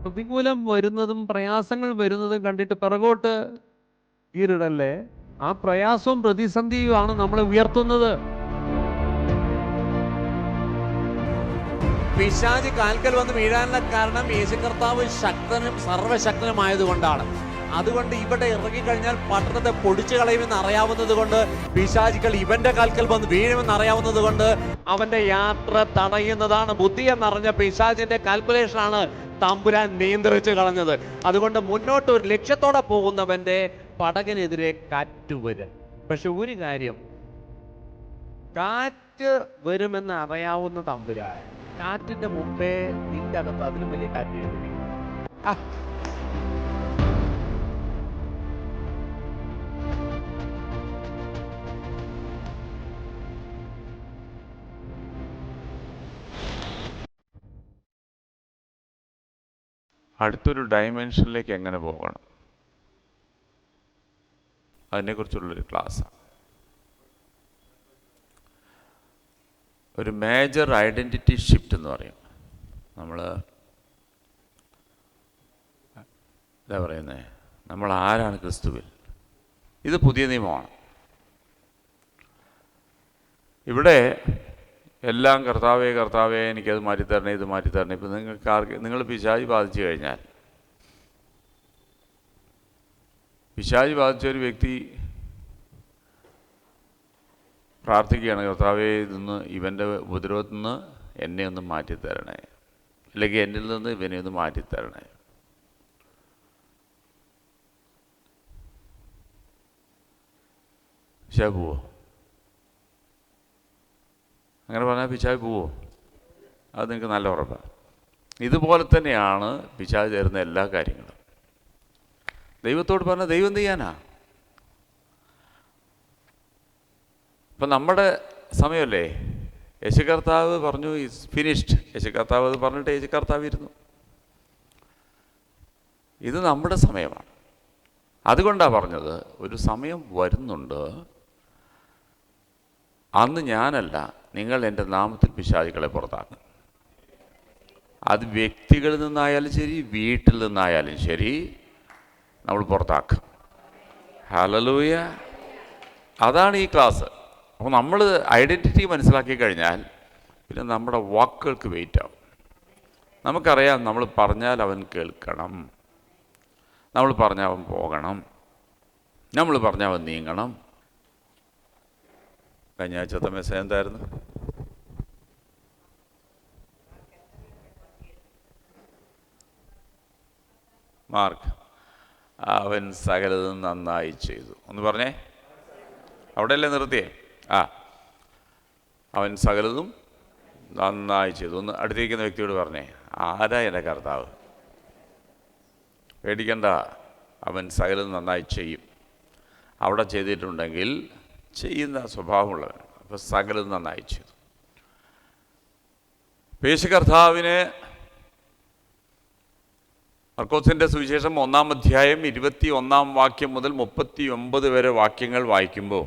പ്രതികൂലം വരുന്നതും പ്രയാസങ്ങൾ വരുന്നതും കണ്ടിട്ട് പിറകോട്ട് വീറിടല്ലേ. ആ പ്രയാസവും പ്രതിസന്ധിയുമാണ് നമ്മളെ ഉയർത്തുന്നത്. പിശാച് കാൽക്കൽ വന്ന് വീഴാനുള്ള കാരണം യേശു കർത്താവ് ശക്തനും സർവശക്തനുമായതുകൊണ്ടാണ്. അതുകൊണ്ട് ഇവിടെ ഇറങ്ങിക്കഴിഞ്ഞാൽ പട്ടണത്തെ പൊടിച്ചു കളയുമെന്ന് അറിയാവുന്നത് കൊണ്ട്, പിശാചുക്കൾ ഇവന്റെ കാൽക്കൽ വന്ന് വീഴുമെന്ന് അറിയാവുന്നത് കൊണ്ട് അവന്റെ യാത്ര തടയുന്നതാണ്. ബുദ്ധി എന്നറിഞ്ഞ പിശാചിന്റെ കാൽക്കുലേഷനാണ് തമ്പുരാൻ നിയന്ത്രിച്ചു കളഞ്ഞത്. അതുകൊണ്ട് മുന്നോട്ട് ഒരു ലക്ഷ്യത്തോടെ പോകുന്നവന്റെ പടകിനെതിരെ കാറ്റ് വരും. പക്ഷെ ഒരു കാര്യം, കാറ്റ് വരുമെന്ന് അറിയാവുന്ന തമ്പുരാൻ കാറ്റിന്റെ മുമ്പേ നിന്റെ അകത്ത് അതിലും വലിയ കാറ്റ് വരും. അടുത്തൊരു ഡയമെൻഷനിലേക്ക് എങ്ങനെ പോകണം, അതിനെക്കുറിച്ചുള്ളൊരു ക്ലാസ്സാണ്. ഒരു മേജർ ഐഡൻറ്റിറ്റി ഷിഫ്റ്റ് എന്ന് പറയും. നമ്മൾ എന്താ പറയുന്നത്, നമ്മൾ ആരാണ് ക്രിസ്തുവിൽ. ഇത് പുതിയ നിയമമാണ്. ഇവിടെ എല്ലാം കർത്താവേ കർത്താവേ എനിക്കത് മാറ്റിത്തരണേ, ഇത് മാറ്റിത്തരണേ. ഇപ്പം നിങ്ങൾ പിശാച് ബാധിച്ചു കഴിഞ്ഞാൽ, പിശാച് ബാധിച്ച ഒരു വ്യക്തി പ്രാർത്ഥിക്കുകയാണ്, കർത്താവേ ഇതൊന്ന് ഇവൻ്റെ ഉപദ്രവത്തിൽ നിന്ന് എന്നെ ഒന്ന് മാറ്റിത്തരണേ, അല്ലെങ്കിൽ എന്നിൽ നിന്ന് ഇവനെ ഒന്ന് മാറ്റിത്തരണേ. പിശാച് പോവോ? അങ്ങനെ പറഞ്ഞാൽ പിശാച് പോവോ? അത് നിങ്ങൾക്ക് നല്ല ഉറപ്പാണ്. ഇതുപോലെ തന്നെയാണ് പിശാച് തരുന്ന എല്ലാ കാര്യങ്ങളും. ദൈവത്തോട് പറഞ്ഞാൽ ദൈവം എന്ത് ചെയ്യാനാ? ഇപ്പം നമ്മുടെ സമയമല്ലേ, യേശു കർത്താവ് പറഞ്ഞു ഇറ്റ്സ് ഫിനിഷ്ഡ്. യേശു കർത്താവ് അത് പറഞ്ഞിട്ട് യേശു കർത്താവ് ഇരുന്നു. ഇത് നമ്മുടെ സമയമാണ്. അതുകൊണ്ടാണ് പറഞ്ഞത്, ഒരു സമയം വരുന്നുണ്ട്, അന്ന് ഞാനല്ല, നിങ്ങൾ എൻ്റെ നാമത്തിൽ പിശാചുക്കളെ പുറത്താക്കും. അത് വ്യക്തികളിൽ നിന്നായാലും ശരി, വീട്ടിൽ നിന്നായാലും ശരി, നമ്മൾ പുറത്താക്കും. ഹല്ലേലൂയ. അതാണ് ഈ ക്ലാസ്. അപ്പോൾ നമ്മൾ ഐഡൻറ്റിറ്റി മനസ്സിലാക്കി കഴിഞ്ഞാൽ പിന്നെ നമ്മുടെ വാക്കുകൾക്ക് വെയിറ്റ് ആവും. നമുക്കറിയാം, നമ്മൾ പറഞ്ഞാൽ അവൻ കേൾക്കണം, നമ്മൾ പറഞ്ഞാൽ അവൻ പോകണം, നമ്മൾ പറഞ്ഞാൽ അവൻ നീങ്ങണം. കഴിഞ്ഞ ആഴ്ചത്തെ മെസ്സേജ് എന്തായിരുന്നു? മാർക്ക്, അവൻ സകലതും നന്നായി ചെയ്തു. ഒന്ന് പറഞ്ഞേ, അവിടെയല്ലേ നിർത്തിയേ? അവൻ സകലതും നന്നായി ചെയ്തു. ഒന്ന് അടുത്തിരിക്കുന്ന വ്യക്തിയോട് പറഞ്ഞേ, ആരാ എൻ്റെ കർത്താവ്? പേടിക്കണ്ട, അവൻ സകലതും നന്നായി ചെയ്യും. അവിടെ ചെയ്തിട്ടുണ്ടെങ്കിൽ ചെയ്യുന്ന സ്വഭാവമുള്ളവൻ. അപ്പോൾ സകലതും നന്നായി ചെയ്തു. യേശു കർത്താവിന് മർക്കോസിൻ്റെ സുവിശേഷം 1-ാം അധ്യായം 21-ാം വാക്യം മുതൽ 39 വരെ വാക്യങ്ങൾ വായിക്കുമ്പോൾ,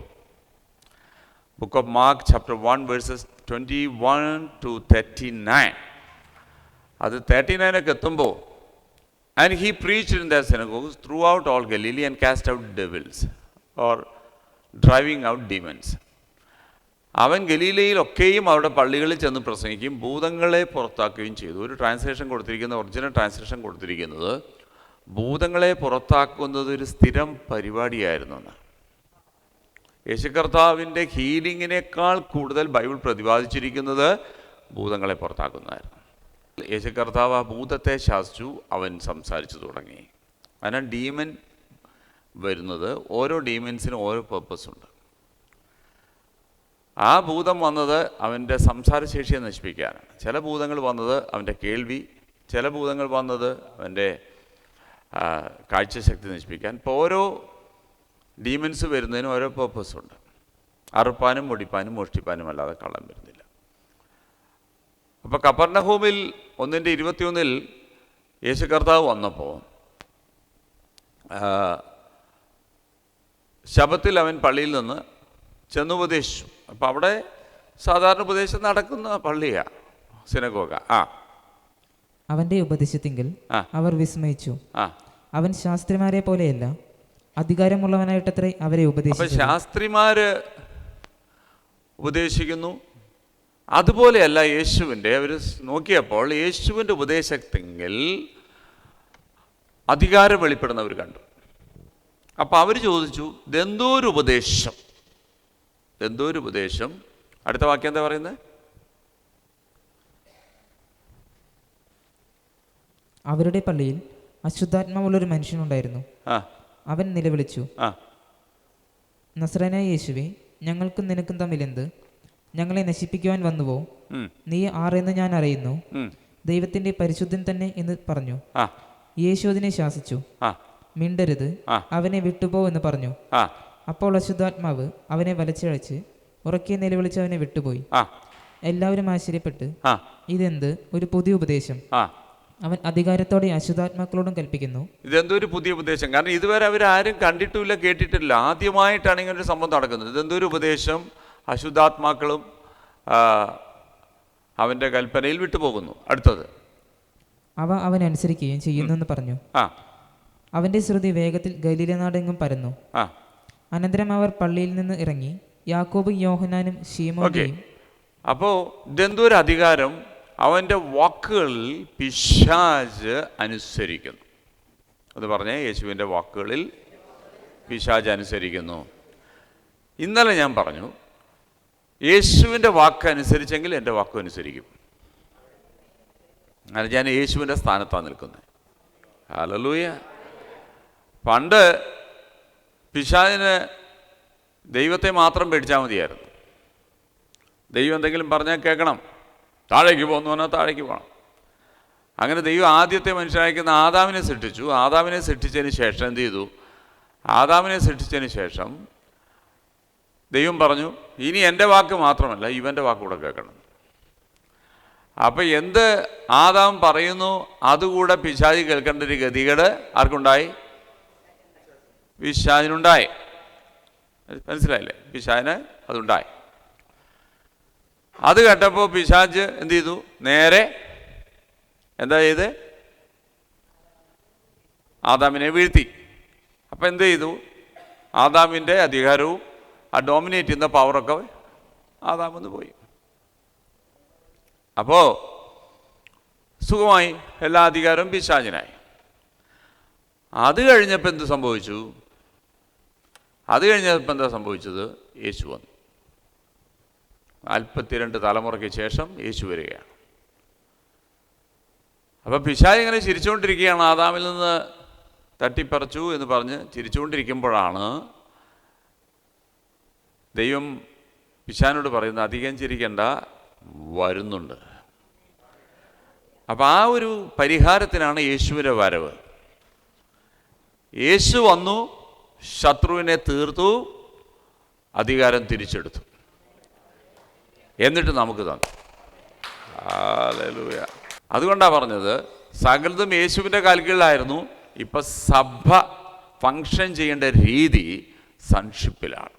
book of Mark chapter 1 verses 21 to 39, അത് 39 എത്തുമ്പോൾ, and he preached in the synagogues throughout all Galilee and cast out devils or driving out demons. അവൻ ഗലീലയിലൊക്കെയും അവരുടെ പള്ളികളിൽ ചെന്ന് പ്രസംഗിക്കുകയും ഭൂതങ്ങളെ പുറത്താക്കുകയും ചെയ്തു. ഒരു ട്രാൻസ്ലേഷൻ കൊടുത്തിരിക്കുന്ന, ഒറിജിനൽ ട്രാൻസ്ലേഷൻ കൊടുത്തിരിക്കുന്നത്, ഭൂതങ്ങളെ പുറത്താക്കുന്നത് ഒരു സ്ഥിരം പരിപാടിയായിരുന്നു. യേശു കർത്താവിൻ്റെ ഹീലിങ്ങിനേക്കാൾ കൂടുതൽ ബൈബിൾ പ്രതിപാദിച്ചിരിക്കുന്നത് ഭൂതങ്ങളെ പുറത്താക്കുന്നതായിരുന്നു. യേശു കർത്താവ് ആ ഭൂതത്തെ ശാസിച്ചു, അവൻ സംസാരിച്ചു തുടങ്ങി. അതിനാൽ ഡീമൻ വരുന്നത്, ഓരോ ഡീമൻസിനും ഓരോ പർപ്പസുണ്ട്. ആ ഭൂതം വന്നത് അവൻ്റെ സംസാരശേഷിയെ നശിപ്പിക്കാനാണ്. ചില ഭൂതങ്ങൾ വന്നത് അവൻ്റെ കേൾവി, ചില ഭൂതങ്ങൾ വന്നത് അവൻ്റെ കാഴ്ചശക്തി നശിപ്പിക്കാൻ. ഇപ്പോൾ ഓരോ ഡീമൻസ് വരുന്നതിനും ഓരോ പർപ്പസുണ്ട്. അറുപ്പാനും മുടിപ്പാനും മോഷ്ടിപ്പാനും അല്ലാതെ കള്ളം വരുന്നില്ല. അപ്പോൾ കപ്പർനഹൂമിൽ 1:21 യേശു കർത്താവ് വന്നപ്പോൾ ശബത്തിൽ അവൻ പള്ളിയിൽ നിന്ന് ചെന്നുപദേശിച്ചു. അപ്പോൾ അവിടെ സാധാരണ ഉപദേശം നടക്കുന്ന പള്ളിയാണ്, സിനഗോഗ. അവന്റെ ഉപദേശത്തിങ്കിൽ ആ. അവർ വിസ്മയിച്ചു. ആ, അവൻ ശാസ്ത്രിമാരെ പോലെയല്ല, അധികാരമുള്ളവനായിട്ടത്രേ അവരെ അപ്പൊ ഉപദേശിച്ചത്. ശാസ്ത്രിമാര് ഉപദേശിക്കുന്നു, അതുപോലെയല്ല യേശുവിൻ്റെ. അവർ നോക്കിയപ്പോൾ യേശുവിൻ്റെ ഉപദേശത്തെങ്കിൽ അധികാരം വെളിപ്പെടുന്നവർ കണ്ടു. അപ്പം അവർ ചോദിച്ചു, ഇതെന്തോരു ഉപദേശം, ഇതെന്തോരു ഉപദേശം. അടുത്ത വാക്യം എന്താ പറയുന്നത്? അവരുടെ പള്ളിയിൽ അശുദ്ധാത്മാവുള്ളൊരു മനുഷ്യനുണ്ടായിരുന്നു. ആ അവൻ നിലവിളിച്ചു, ആ നസ്രായനായ യേശുവേ, ഞങ്ങൾക്കും നിനക്കും തമ്മിലെന്ത്? ഞങ്ങളെ നശിപ്പിക്കുവാൻ വന്നുവോ? ഉം, നീ ആരെന്ന് ഞാൻ അറിയുന്നു, ഉം, ദൈവത്തിന്റെ പരിശുദ്ധൻ തന്നെ എന്ന് പറഞ്ഞു. ആ യേശു അതിനെ ശാസിച്ചു, ആ മിണ്ടരുത്, ആ. അവനെ വിട്ടുപോ എന്ന് പറഞ്ഞു. ആ അപ്പോൾ അശുദ്ധാത്മാവ് അവനെ വലിച്ചിഴച്ച് ഉറക്കെ നിലവിളിച്ച് അവനെ വിട്ടുപോയി. ആ എല്ലാവരും ആശ്ചര്യപ്പെട്ട്, ആ ഇതെന്ത് ഒരു പുതിയ ഉപദേശം! ആ അവൻ അധികാരത്തോടെ അശുദ്ധാത്മാക്കളോടും കൽപ്പിക്കുന്നു. ഇതെന്തൊരു പുതിയ ഉപദേശം! കാരണം ഇതുവരെ അവരാരും കണ്ടിട്ടുമില്ല, കേട്ടിട്ടില്ല. ആദ്യമായിട്ടാണ് ഇങ്ങനൊരു സംഭവം നടക്കുന്നത്. ഇതെന്തൊരു ഉപദേശം! അശുദ്ധാത്മാക്കളും അവൻ്റെ കൽപ്പനയിൽ വിട്ടുപോകുന്നു. അടുത്തത്, അവ അവൻ അനുസരിക്കുകയും ചെയ്യുന്നെന്ന് പറഞ്ഞു. ആ അവന്റെ ശ്രുതി വേഗത്തിൽ ഗലീലനാടെങ്ങും പരന്നു. ആ അനന്തരം അവർ പള്ളിയിൽ നിന്ന് ഇറങ്ങി യാക്കോബും യോഹന്നാനും ഓക്കെ. ശീമോനെയും. അപ്പോൾ ഇതെന്തൊരു അധികാരം! അവൻ്റെ വാക്കുകളിൽ പിശാച് അനുസരിക്കുന്നു. അത് പറഞ്ഞേ, യേശുവിൻ്റെ വാക്കുകളിൽ പിശാച് അനുസരിക്കുന്നു. ഇന്നലെ ഞാൻ പറഞ്ഞു, യേശുവിൻ്റെ വാക്ക് അനുസരിച്ചെങ്കിൽ എൻ്റെ വാക്കും അനുസരിക്കും. അങ്ങനെ ഞാൻ യേശുവിൻ്റെ സ്ഥാനത്താണ് നിൽക്കുന്നത്. ഹല്ലേലൂയ. പണ്ട് പിശാചിന് ദൈവത്തെ മാത്രം പേടിച്ചാൽ മതിയായിരുന്നു. ദൈവം എന്തെങ്കിലും പറഞ്ഞാൽ കേൾക്കണം, താഴേക്ക് പോകുന്നു പറഞ്ഞാൽ താഴേക്ക് പോകണം. അങ്ങനെ ദൈവം ആദ്യത്തെ മനുഷ്യനായിരിക്കുന്ന ആദാമിനെ സൃഷ്ടിച്ചു. ആദാമിനെ സൃഷ്ടിച്ചതിന് ശേഷം എന്ത് ചെയ്തു? ആദാമിനെ സൃഷ്ടിച്ചതിന് ശേഷം ദൈവം പറഞ്ഞു, ഇനി എൻ്റെ വാക്ക് മാത്രമല്ല, ഇവൻ്റെ വാക്ക് കൂടെ കേൾക്കണം. അപ്പം എന്ത് ആദാം പറയുന്നു അതുകൂടെ പിശാചി കേൾക്കേണ്ട ഒരു ഗതികേട് ആർക്കുണ്ടായി? പിശാചിനുണ്ടായി. മനസ്സിലായില്ലേ? പിശാചിന് അതുണ്ടായി. അത് കേട്ടപ്പോൾ പിശാച് എന്ത് ചെയ്തു? നേരെ എന്താ ചെയ്ത്? ആദാമിനെ വീഴ്ത്തി. അപ്പം എന്ത് ചെയ്തു? ആദാമിൻ്റെ അധികാരവും ആ ഡോമിനേറ്റ് ചെയ്യുന്ന പവറൊക്കെ ആദാമെന്ന് പോയി. അപ്പോൾ സുഖമായി, എല്ലാ അധികാരവും പിശാചിനായി. അത് കഴിഞ്ഞപ്പോൾ എന്ത് സംഭവിച്ചു? അത് കഴിഞ്ഞപ്പോൾ എന്താ സംഭവിച്ചത്? യേശു വന്നു. 42 തലമുറയ്ക്ക് ശേഷം യേശു വരികയാണ്. അപ്പം പിശാച് ഇങ്ങനെ ചിരിച്ചുകൊണ്ടിരിക്കുകയാണ്. ആദാമിൽ നിന്ന് തട്ടിപ്പറിച്ചു എന്ന് പറഞ്ഞ് ചിരിച്ചുകൊണ്ടിരിക്കുമ്പോഴാണ് ദൈവം പിശാചിനോട് പറയുന്നത്, അധികം ചിരിക്കണ്ട, വരുന്നുണ്ട്. അപ്പം ആ ഒരു പരിഹാരത്തിനാണ് യേശുവിൻ്റെ വരവ്. യേശു വന്നു, ശത്രുവിനെ തീർത്തു, അധികാരം തിരിച്ചെടുത്തു, എന്നിട്ട് നമുക്ക് തന്നു. ഹല്ലേലൂയ. അതുകൊണ്ടാണ് പറഞ്ഞത്, സകലതും യേശുവിൻ്റെ കാൽക്കീഴിലായിരുന്നു. ഇപ്പം സഭ ഫങ്ഷൻ ചെയ്യേണ്ട രീതി സൺഷിപ്പിലാണ്.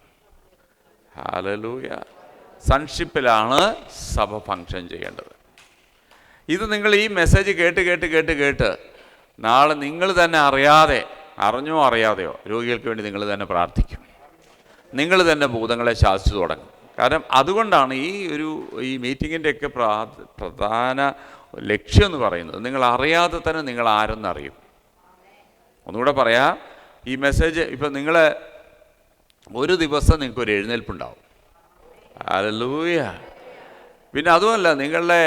ഹല്ലേലൂയ. സൺഷിപ്പിലാണ് സഭ ഫങ്ഷൻ ചെയ്യേണ്ടത്. ഇത് നിങ്ങൾ ഈ മെസ്സേജ് കേട്ട് കേട്ട് കേട്ട് കേട്ട് നാളെ നിങ്ങൾ തന്നെ അറിയാതെ, അറിഞ്ഞോ അറിയാതെയോ, രോഗികൾക്ക് വേണ്ടി നിങ്ങൾ തന്നെ പ്രാർത്ഥിക്കും. നിങ്ങൾ തന്നെ ഭൂതങ്ങളെ ശാസിച്ചു തുടങ്ങും. കാരണം അതുകൊണ്ടാണ് ഈ മീറ്റിങ്ങിൻ്റെയൊക്കെ പ്രധാന ലക്ഷ്യം എന്ന് പറയുന്നത്, നിങ്ങൾ അറിയാതെ തന്നെ നിങ്ങൾ ആരെന്നറിയും. ഒന്നുകൂടെ പറയാം, ഈ മെസ്സേജ് ഇപ്പം നിങ്ങൾ ഒരു ദിവസം നിങ്ങൾക്കൊരു എഴുന്നേൽപ്പുണ്ടാവും. ഹല്ലേലൂയ. പിന്നെ അതുമല്ല, നിങ്ങളുടെ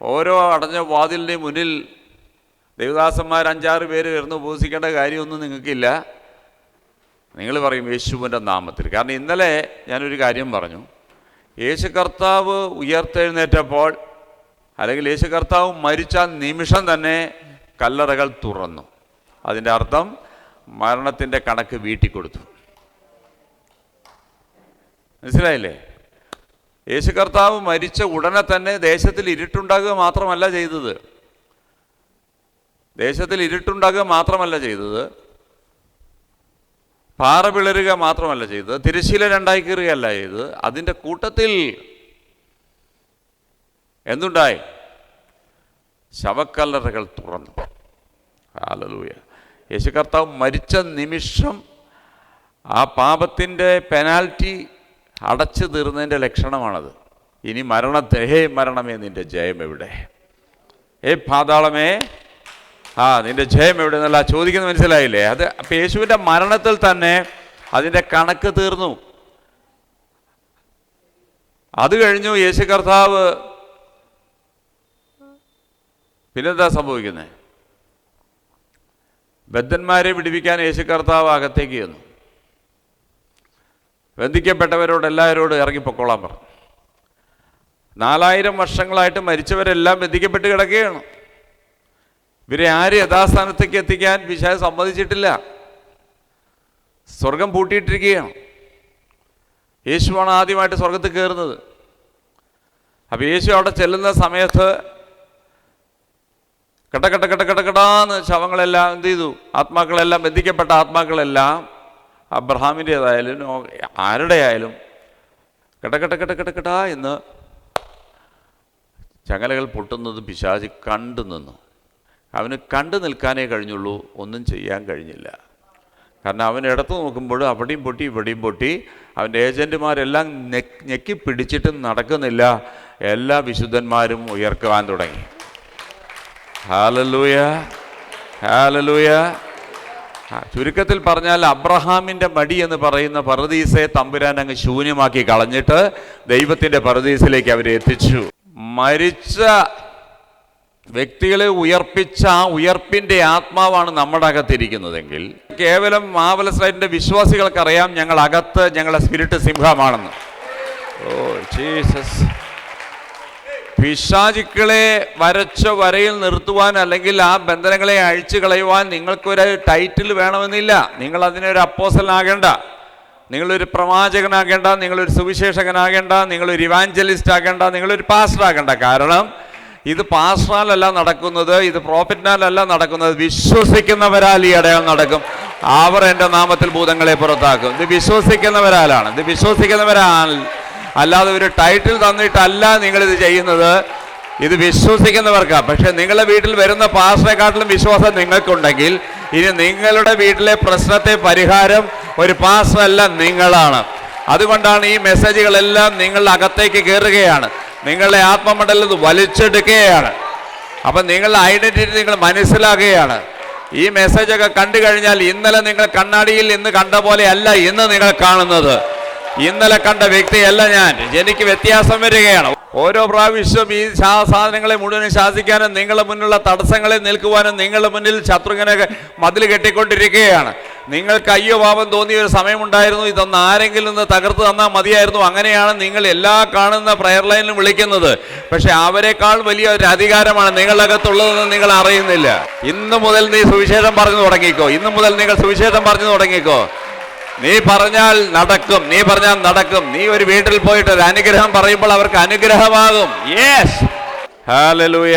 ഓരോ അടഞ്ഞ വാതിലിൻ്റെ മുന്നിൽ ദേവദാസന്മാർ 5-6 പേര് വരുന്ന് ഉപസിക്കേണ്ട കാര്യമൊന്നും നിങ്ങൾക്കില്ല. നിങ്ങൾ പറയും യേശുവിൻ്റെ നാമത്തിൽ. കാരണം ഇന്നലെ ഞാനൊരു കാര്യം പറഞ്ഞു, യേശു കർത്താവ് ഉയർത്തെഴുന്നേറ്റപ്പോൾ, അല്ലെങ്കിൽ യേശു കർത്താവ് മരിച്ച നിമിഷം തന്നെ കല്ലറകൾ തുറന്നു. അതിൻ്റെ അർത്ഥം മരണത്തിൻ്റെ കണക്ക് വീട്ടിക്കൊടുത്തു. മനസ്സിലായില്ലേ? യേശു കർത്താവ് മരിച്ച ഉടനെ തന്നെ ദേശത്തിൽ ഇരുട്ടുണ്ടാകുക മാത്രമല്ല ചെയ്തത്. ദേശത്തിൽ ഇരുട്ടുണ്ടാകുക മാത്രമല്ല ചെയ്തത്, പാറ പിളരുക മാത്രമല്ല ചെയ്തത്, തിരശ്ശീല രണ്ടായി കീറുകയല്ല ചെയ്തത്. അതിൻ്റെ കൂട്ടത്തിൽ എന്തുണ്ടായി? ശവക്കല്ലറകൾ തുറന്നു. ഹല്ലേലൂയ. യേശു കർത്താവ് മരിച്ച നിമിഷം ആ പാപത്തിൻ്റെ പെനാൽറ്റി അടച്ചു തീർന്നതിൻ്റെ ലക്ഷണമാണത്. ഇനി മരണത്തെ, ഹേ മരണമേ നിൻ്റെ ജയം എവിടെ, ഹേ പാതാളമേ നിൻ്റെ ജയം എവിടെ എന്നല്ല ചോദിക്കുന്നത്, മനസ്സിലായില്ലേ? അത് അപ്പം യേശുവിൻ്റെ മരണത്തിൽ തന്നെ അതിൻ്റെ കണക്ക് തീർന്നു. അത് കഴിഞ്ഞു യേശു കർത്താവ് പിന്നെന്താ സംഭവിക്കുന്നത്? ബദ്ധന്മാരെ വിടുവിക്കാൻ യേശു കർത്താവ് അകത്തേക്ക് ചെന്നു. ബന്ധിക്കപ്പെട്ടവരോട് എല്ലാവരോടും ഇറങ്ങിപ്പൊക്കോളാൻ പറഞ്ഞു. 4000 വർഷങ്ങളായിട്ട് മരിച്ചവരെല്ലാം ബന്ധിക്കപ്പെട്ട് കിടക്കുകയാണ്. ഇവരെ ആര് യഥാസ്ഥാനത്തേക്ക് എത്തിക്കാൻ പിശാച് സമ്മതിച്ചിട്ടില്ല. സ്വർഗം പൂട്ടിയിട്ടിരിക്കുകയാണ്. യേശുവാണ് ആദ്യമായിട്ട് സ്വർഗത്തിൽ കയറുന്നത്. അപ്പം യേശു അവിടെ ചെല്ലുന്ന സമയത്ത് കെട്ടക്കെട്ടാന്ന് ശവങ്ങളെല്ലാം എന്ത് ചെയ്തു? ആത്മാക്കളെല്ലാം, ബന്ധിക്കപ്പെട്ട ആത്മാക്കളെല്ലാം അബ്രഹാമിൻ്റേതായാലും ആരുടെ ആയാലും കെട്ടക്കെട്ടാ എന്ന് ചങ്ങലകൾ പൊട്ടുന്നത് പിശാച് കണ്ടു നിന്നു. അവന് കണ്ടു നിൽക്കാനേ കഴിഞ്ഞുള്ളൂ, ഒന്നും ചെയ്യാൻ കഴിഞ്ഞില്ല. കാരണം അവൻ ഇടത്ത് നോക്കുമ്പോൾ അവിടെയും പൊട്ടി ഇവിടെയും പൊട്ടി. അവൻ്റെ ഏജൻറ്റുമാരെല്ലാം ഞെക്കി പിടിച്ചിട്ടും നടക്കുന്നില്ല. എല്ലാ വിശുദ്ധന്മാരും ഉയർക്കുവാൻ തുടങ്ങി. Hallelujah, hallelujah. ചുരുക്കത്തിൽ പറഞ്ഞാൽ അബ്രഹാമിൻ്റെ മടി എന്ന് പറയുന്ന പറുദീസയെ തമ്പുരാൻ അങ്ങ് ശൂന്യമാക്കി കളഞ്ഞിട്ട് ദൈവത്തിൻ്റെ പറുദീസിലേക്ക് അവരെ എത്തിച്ചു. മരിച്ച വ്യക്തികളെ ഉയർപ്പിച്ച ആ ഉയർപ്പിൻ്റെ ആത്മാവാണ് നമ്മുടെ അകത്തിരിക്കുന്നതെങ്കിൽ കേവലം മാവലസ്ലൈറ്റിൻ്റെ വിശ്വാസികൾക്കറിയാം ഞങ്ങൾ അകത്ത് ഞങ്ങളുടെ സ്പിരിറ്റ് സിംഹമാണെന്ന്. Oh Jesus. പിശാചുക്കളെ വരച്ച വരയിൽ നിർത്തുവാൻ അല്ലെങ്കിൽ ആ ബന്ധനങ്ങളെ അഴിച്ചു കളയുവാൻ നിങ്ങൾക്കൊരു ടൈറ്റിൽ വേണമെന്നില്ല. നിങ്ങൾ അതിനൊരു അപ്പോസ്തലനാകേണ്ട, നിങ്ങളൊരു പ്രവാചകനാകേണ്ട, നിങ്ങളൊരു സുവിശേഷകനാകേണ്ട, നിങ്ങളൊരു ഇവാഞ്ചലിസ്റ്റ് ആകേണ്ട, നിങ്ങളൊരു പാസ്റ്റർ ആകേണ്ട. കാരണം ഇത് പാസ്റ്ററാലല്ല നടക്കുന്നത്, ഇത് പ്രോഫിറ്റിനാലല്ല നടക്കുന്നത്. വിശ്വസിക്കുന്നവരാൽ ഈ അടയാളം നടക്കും. അവർ എൻ്റെ നാമത്തിൽ ഭൂതങ്ങളെ പുറത്താക്കും. ഇത് വിശ്വസിക്കുന്നവരാലാണ്. ഇത് വിശ്വസിക്കുന്നവരാൽ, അല്ലാതെ ഒരു ടൈറ്റിൽ തന്നിട്ടല്ല നിങ്ങളിത് ചെയ്യുന്നത്. ഇത് വിശ്വസിക്കുന്നവർക്കാണ്. പക്ഷെ നിങ്ങളുടെ വീട്ടിൽ വരുന്ന പാസ്റ്ററെക്കാട്ടിലും വിശ്വാസം നിങ്ങൾക്കുണ്ടെങ്കിൽ ഇനി നിങ്ങളുടെ വീട്ടിലെ പ്രശ്നത്തെ പരിഹാരം ഒരു പാസ്റ്ററല്ല, നിങ്ങളാണ്. അതുകൊണ്ടാണ് ഈ മെസ്സേജുകളെല്ലാം നിങ്ങളുടെ അകത്തേക്ക് കയറുകയാണ്, നിങ്ങളുടെ ആത്മമണ്ഡലത്തിൽ വലിച്ചെടുക്കുകയാണ്. അപ്പം നിങ്ങളുടെ ഐഡന്റിറ്റി നിങ്ങൾ മനസ്സിലാക്കുകയാണ്. ഈ മെസ്സേജൊക്കെ കണ്ടു കഴിഞ്ഞാൽ ഇന്നലെ നിങ്ങൾ കണ്ണാടിയിൽ ഇന്ന് കണ്ട പോലെ അല്ല ഇന്ന് നിങ്ങൾ കാണുന്നത്. ഇന്നലെ കണ്ട വ്യക്തിയല്ല ഞാൻ. എനിക്ക് വ്യത്യാസം വരികയാണ്. ഓരോ പ്രാവശ്യവും ഈ സാധനങ്ങളെ മുഴുവൻ ശാസിക്കാനും നിങ്ങളുടെ മുന്നിലുള്ള തടസ്സങ്ങളെ നിൽക്കുവാനും നിങ്ങളുടെ മുന്നിൽ ശത്രുഘ്നെ മതിൽ കെട്ടിക്കൊണ്ടിരിക്കുകയാണ്. നിങ്ങൾക്ക് അയ്യോ പാപം തോന്നിയ ഒരു സമയമുണ്ടായിരുന്നു, ഇതൊന്ന് ആരെങ്കിലും ഒന്ന് തകർത്ത് തന്നാൽ മതിയായിരുന്നു. അങ്ങനെയാണ് നിങ്ങൾ എല്ലാ കാണുന്ന പ്രയർ ലൈനിലും വിളിക്കുന്നത്. പക്ഷെ അവരെക്കാൾ വലിയ ഒരു അധികാരമാണ് നിങ്ങളകത്തുള്ളതെന്ന് നിങ്ങൾ അറിയുന്നില്ല. ഇന്ന് മുതൽ നീ സുവിശേഷം പറഞ്ഞു തുടങ്ങിക്കോ. ഇന്ന് മുതൽ നിങ്ങൾ സുവിശേഷം പറഞ്ഞു തുടങ്ങിക്കോ. നീ പറഞ്ഞാൽ നടക്കും, നീ പറഞ്ഞാൽ നടക്കും. നീ ഒരു വീട്ടിൽ പോയിട്ട് ഒരു അനുഗ്രഹം പറയുമ്പോൾ അവർക്ക് അനുഗ്രഹമാകും. Yes, hallelujah,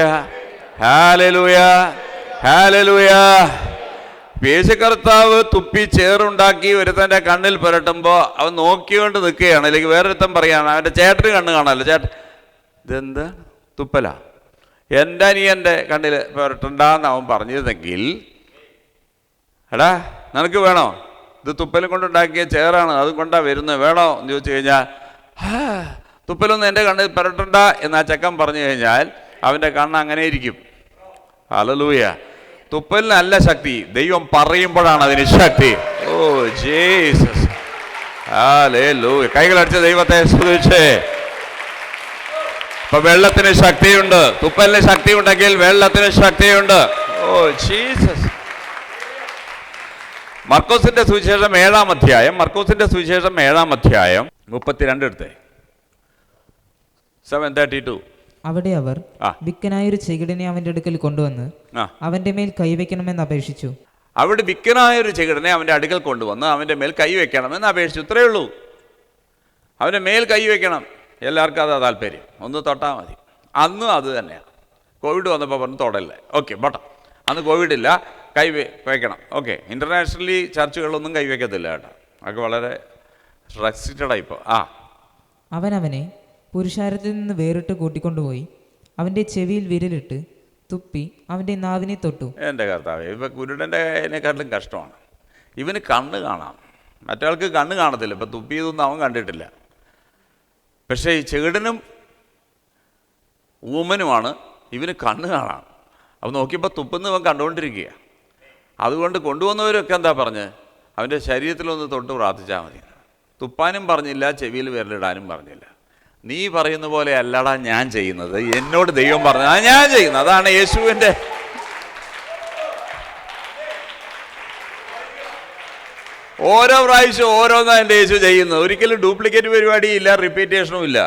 hallelujah, hallelujah. യേശു കർത്താവ് തുപ്പി ചേറുണ്ടാക്കി ഒരുത്തൻ്റെ കണ്ണിൽ പുരട്ടുമ്പോൾ അവൻ നോക്കിക്കൊണ്ട് നിൽക്കുകയാണ്. അല്ലെങ്കിൽ വേറൊരുത്തൻ പറയാണ്, അവൻ്റെ ചേട്ടന് കണ്ണ് കാണാമല്ലോ, ചേട്ടൻ ഇതെന്താ തുപ്പല, എൻ്റെ അനിയൻ്റെ കണ്ണിൽ പുരട്ടണ്ടെന്ന് അവൻ പറഞ്ഞിരുന്നെങ്കിൽ, എടാ നിനക്ക് വേണോ, ഇത് തുപ്പലും കൊണ്ടുണ്ടാക്കിയ ചേറാണ്, അത് കൊണ്ടാണ് വരുന്നത്, വേണോ എന്ന് ചോദിച്ചു കഴിഞ്ഞാൽ തുപ്പലൊന്നും എൻ്റെ കണ്ണിൽ പുരട്ടണ്ട എന്ന് ആ ചെക്കൻ പറഞ്ഞു കഴിഞ്ഞാൽ അവൻ്റെ കണ്ണ് അങ്ങനെ ഇരിക്കും. ഹല്ലേലൂയ. തുപ്പലിനല്ല ശക്തി, ദൈവം പറയുമ്പോഴാണ് അതിന് ശക്തി. Oh Jesus, hallelujah. കൈകളടിച്ച് ദൈവത്തെ സ്തുതിച്ചേ. ഇപ്പൊ വെള്ളത്തിന് ശക്തിയുണ്ട്. തുപ്പലിന് ശക്തി ഉണ്ടെങ്കിൽ വെള്ളത്തിന് ശക്തിയുണ്ട്. Oh Jesus. മർക്കോസിന്റെ സുവിശേഷം 7-ാം അധ്യായം, മർക്കോസിന്റെ സുവിശേഷം 7-ാം അധ്യായം 32 എടുത്തേ. 7:32. അവിടെ അവർ വിക്കനായൊരു ചെകിടനെ അവന്റെ അടുക്കൽ കൊണ്ടുവന്ന് അവന്റെ മേൽ കൈവയ്ക്കണമെന്ന് അപേക്ഷിച്ചു. അവിടെ വിക്കനായൊരു ചെകിടനെ അവന്റെ അടുക്കൽ കൊണ്ടുവന്ന് അവന്റെ മേൽ കൈവയ്ക്കണമെന്ന് അപേക്ഷിച്ചു. ഇത്രയേ ഉള്ളൂ. അവന്റെ മേൽ കൈവയ്ക്കണം. എല്ലാവർക്കും അതാ താല്പര്യം, ഒന്ന് തൊട്ടാൽ മതി. അന്നും അത് തന്നെയാണ്. കോവിഡ് വന്നപ്പോൾ പറഞ്ഞു തൊടല്ലേ, ഓക്കെ പോട്ടെ. അന്ന് കോവിഡ് ഇല്ല, കൈവയ്ക്കണം. ഓക്കെ, ഇന്റർനാഷണലി ചർച്ചുകളൊന്നും കൈവയ്ക്കത്തില്ല കേട്ടോ, അതൊക്കെ വളരെ റെസ്ട്രിക്റ്റഡായി ഇപ്പോൾ. അവനെ പുരുഷാരത്തിൽ നിന്ന് വേറിട്ട് കൂട്ടിക്കൊണ്ടുപോയി അവൻ്റെ ചെവിയിൽ വിരലിട്ട് തുപ്പി അവൻ്റെ നാവിനെ തൊട്ടു. എൻ്റെ കർത്താവേ, ഇപ്പം കുരുടൻ്റെ അതിനെക്കാട്ടിലും കഷ്ടമാണ്. ഇവന് കണ്ണ് കാണാം, മറ്റയാൾക്ക് കണ്ണ് കാണത്തില്ല. ഇപ്പം തുപ്പിയതൊന്നും അവൻ കണ്ടിട്ടില്ല. പക്ഷേ ഈ ചെകിടനും ഊമനുമാണ്, ഇവന് കണ്ണ് കാണാം. അപ്പം നോക്കിയപ്പോൾ തുപ്പുന്ന അവൻ കണ്ടുകൊണ്ടിരിക്കുക. അതുകൊണ്ട് കൊണ്ടുവന്നവരൊക്കെ എന്താ പറഞ്ഞ്, അവൻ്റെ ശരീരത്തിലൊന്ന് തൊട്ട് പ്രാർത്ഥിച്ചാൽ മതി. തുപ്പാനും പറഞ്ഞില്ല, ചെവിയിൽ വിരലിടാനും പറഞ്ഞില്ല. നീ പറയുന്ന പോലെ അല്ലടാ ഞാൻ ചെയ്യുന്നത്, എന്നോട് ദൈവം പറഞ്ഞ ഞാൻ ചെയ്യുന്നത്. അതാണ് യേശുവിൻ്റെ ഓരോ പ്രാവശ്യം ഓരോന്നാണ് എൻ്റെ യേശു ചെയ്യുന്നത്. ഒരിക്കലും ഡ്യൂപ്ലിക്കേറ്റ് പരിപാടിയില്ല, റിപ്പീറ്റേഷനും ഇല്ല.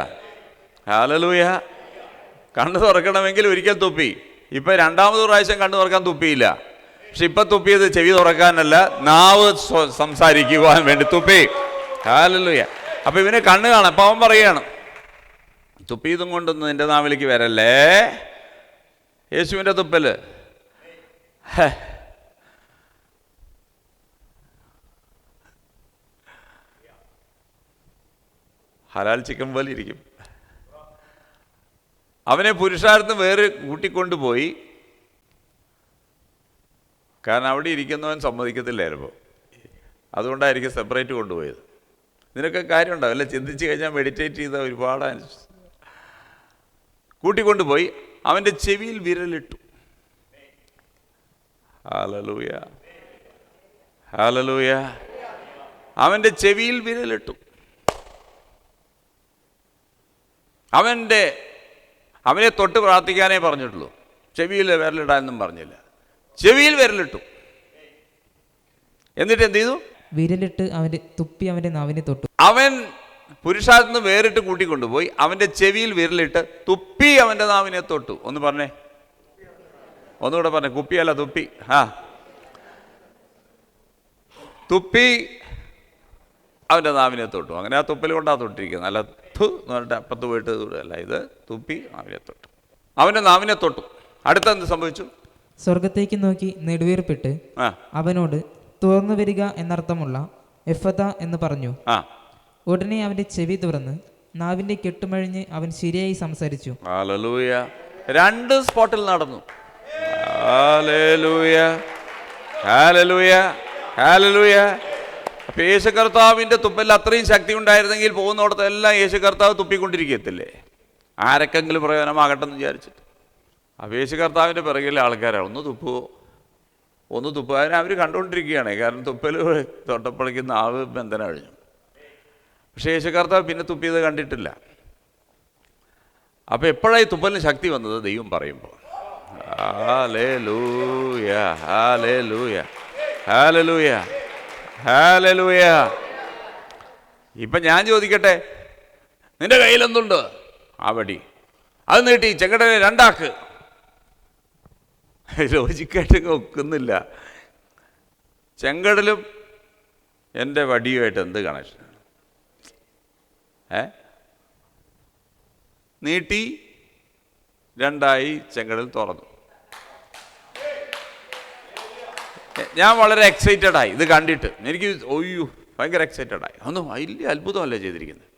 ഹല്ലേലൂയ. കണ്ണ് തുറക്കണമെങ്കിൽ ഒരിക്കൽ തുപ്പി, ഇപ്പം രണ്ടാമത് പ്രാവശ്യം കണ്ണ് തുറക്കാൻ തുപ്പിയില്ല. പക്ഷെ ഇപ്പം തുപ്പിയത് ചെവി തുറക്കാനല്ല, നാവ് സംസാരിക്കുവാൻ വേണ്ടി തുപ്പി. ഹല്ലേലൂയ. അപ്പം ഇവന് കണ്ണ് കാണാം. അപ്പം അവൻ പറയുകയാണ്, തുപ്പിയതും കൊണ്ടൊന്നും എൻ്റെ നാവിലേക്ക് വരല്ലേ. യേശുവിൻ്റെ തുപ്പല് ഹലാൽ ചിക്കൻ പോലെ ഇരിക്കും. അവനെ പുരുഷാർത്ഥം വേറെ കൂട്ടിക്കൊണ്ടുപോയി. കാരണം അവിടെ ഇരിക്കുന്നവൻ സമ്മതിക്കത്തില്ലായിരുന്നു. അതുകൊണ്ടായിരിക്കും സെപ്പറേറ്റ് കൊണ്ടുപോയത്. ഇതിനൊക്കെ കാര്യമുണ്ടാവും അല്ലേ? ചിന്തിച്ച് കഴിഞ്ഞാൽ മെഡിറ്റേറ്റ് ചെയ്ത ഒരുപാട് കൂട്ടിക്കൊണ്ടുപോയി അവൻ്റെ ചെവിയിൽ വിരലിട്ടു. Hallelujah, hallelujah. അവൻ്റെ ചെവിയിൽ വിരലിട്ടു. അവനെ തൊട്ട് പ്രാർത്ഥിക്കാനേ പറഞ്ഞിട്ടുള്ളൂ, ചെവിയിൽ വിരലിടാനൊന്നും പറഞ്ഞില്ല. ചെവിയിൽ വിരലിട്ടു. എന്നിട്ട് എന്ത് ചെയ്തു? വിരലിട്ട് അവൻ്റെ തുപ്പി അവൻ്റെ നാവിനെ തൊട്ടു. അവൻ പുരുഷാർത്ഥത്തിൽ നിന്ന് വേറിട്ട് കൂട്ടിക്കൊണ്ടുപോയി അവൻ്റെ ചെവിയിൽ വിരലിട്ട് തുപ്പി അവൻ്റെ നാവിനെ തൊട്ടു. ഒന്ന് പറഞ്ഞേ, ഒന്നുകൂടെ പറഞ്ഞേ. കുപ്പിയല്ല, തുപ്പി. തുപ്പി അവൻ്റെ നാവിനെ തൊട്ടു. അങ്ങനെ ആ തുപ്പൽ കൊണ്ടാണ് തൊട്ടിരിക്കുന്നത്. അല്ല തു എന്ന് പറഞ്ഞിട്ട് അപ്പത്ത് പോയിട്ട് അല്ല, ഇത് തുപ്പി നാവിനെ തൊട്ടു. അവൻ്റെ നാവിനെ തൊട്ടു. അടുത്തെന്ത് സംഭവിച്ചു? സ്വർഗത്തേക്ക് നോക്കി നെടുവീർപ്പിട്ട് അവനോട് തുറന്നു വരിക എന്നർത്ഥമുള്ള എഫത എന്ന് പറഞ്ഞു. ഉടനെ അവന്റെ ചെവി തുറന്ന് നാവിന്റെ കെട്ടുമഴിഞ്ഞ് അവൻ ശരിയായി സംസാരിച്ചു. ഹല്ലേലൂയ. രണ്ട് സ്പോട്ടിൽ നടന്നു. Hallelujah, hallelujah, hallelujah. അപ്പൊ യേശു കർത്താവിന്റെ തുപ്പലിൽ അത്രയും ശക്തി ഉണ്ടായിരുന്നെങ്കിൽ പോകുന്നിടത്തെല്ലാം യേശു കർത്താവ് തുപ്പിക്കൊണ്ടിരിക്കത്തില്ലേ? ആരൊക്കെങ്കിലും പ്രയോജനമാകട്ടെ എന്ന് വിചാരിച്ചിട്ട്. അപ്പൊ യേശു കർത്താവിന്റെ പിറകിലെ ആൾക്കാരാണ്, ഒന്ന് തുപ്പുവോ, ഒന്ന് തുപ്പുക. അതിനെ അവർ കണ്ടുകൊണ്ടിരിക്കുകയാണ്. കാരണം തുപ്പൽ തൊട്ടപ്പഴയ്ക്ക് നാവ് ബന്ധന കഴിഞ്ഞു. പക്ഷേ യേശു കർത്താവ് പിന്നെ തുപ്പിയത് കണ്ടിട്ടില്ല. അപ്പം എപ്പോഴായി തുപ്പലിന് ശക്തി വന്നത്? ദൈവം പറയുമ്പോൾ. Hallelujah, hallelujah, hallelujah, hallelujah. ഇപ്പം ഞാൻ ചോദിക്കട്ടെ, നിന്റെ കയ്യിൽ എന്തുണ്ട്? ആ വടി, അത് നീട്ടി ചെങ്കടനെ രണ്ടാക്ക്. ലോജിക്കായിട്ടൊക്കെ ഒക്കുന്നില്ല. ചെങ്കടലും എൻ്റെ വടിയുമായിട്ട് എന്ത് കണക്ഷൻ? നീട്ടി രണ്ടായി ചെങ്കടൽ തുറന്നു. ഞാൻ വളരെ എക്സൈറ്റഡായി ഇത് കണ്ടിട്ട്. എനിക്ക് ഭയങ്കര എക്സൈറ്റഡായി. ഒന്നും വലിയ അത്ഭുതമല്ലേ ചെയ്തിരിക്കുന്നത്.